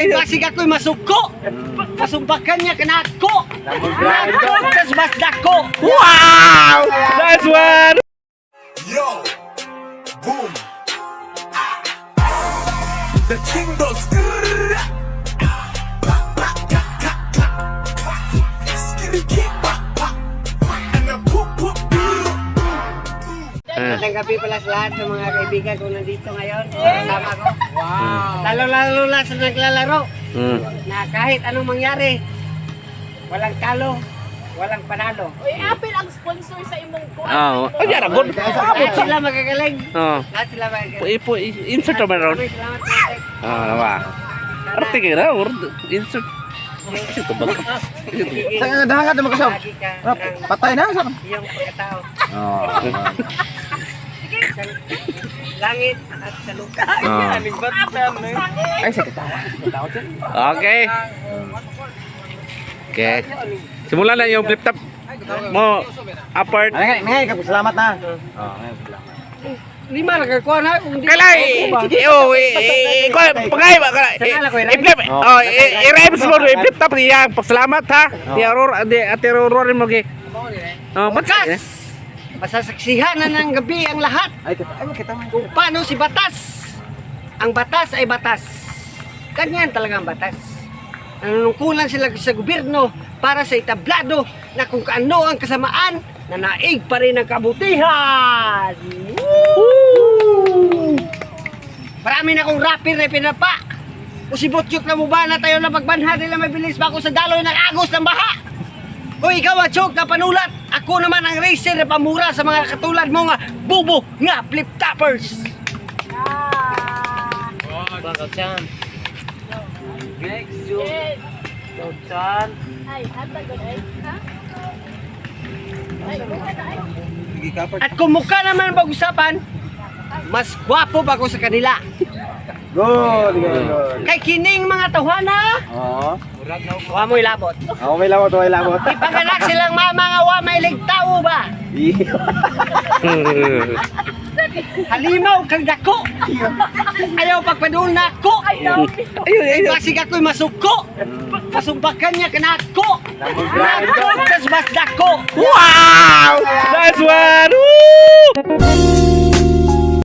Basig ako'y masuko. Pasumbakan niya kanako. Nako, tas mas dako. Wow! Nice one! Yo, boom. The king goes. Skitty king, and the poop poop. Magandang gabi pala sa lahat ng mga kaibigan ko nandito ngayon. Kasama ko. Wow! Lalo-lalo na sa naglalaro. Na kahit anong mangyari, walang talo, walang panalo. Uy, Apple ang sponsor sa imong ko. Oh, ay ara good. Lahat sila magagaling. Oh. Lahat sila magagaling. Insert naman ron. Maraming salamat po, Tek. Ah, wa. Arte kira, insert. Ito ba? Sa dahangan na magkasab. Lagi ka ng Patay na sa. iyong pagkatao. Oh. Sa langit at sa lupa. Ah. Ay sakit tawa. Okay. Okay. Simulan na yung flip top mo apart. Ngay, salamat na. Oh, ngay, salamat. Lima lang kakuha na. Kung di Kalay! Sige, oh, pagay ba? I-flip, oh, i-reps mo, i-flip top niya. Pasalamat ha. Di Aurora, ate Aurora rin mo gi. Oh, Bakas! Masasaksihan na ng gabi ang lahat Ay, kita man. kung paano si Batas. Ang batas ay batas. Ganyan talaga ang batas. Nanunungkulan sila sa gobyerno para sa itablado na kung kaano ang kasamaan na naig pa rin ang kabutihan. Woo! Marami na akong rapper na pinapa. O si Botyok na mo ba na tayo na pagbanha nila mabilis pa ako sa daloy ng agos ng baha. Kung ikaw Achok na panulat, ako naman ang racer na pamura sa mga katulad mo nga bubo nga flip toppers. Bakit yan? Next, Yes. Chan. Ay, hata good ay. Ha? Ay, buka na ay. At kung mukha naman pag-usapan, mas gwapo pa ako sa kanila. Good, good. Kay kining mga tawhana, Oh. wa mo'y labot. Ako may lamot, may lamot. Ipanganak silang mama nga wa may ligtaw ba? Halimaw kang dako. Ayaw pagpadul na ako. Basig ako'y masuko. Pasumbakan niya kanako. Nako, tas mas dako. Wow! Nice one! Woo!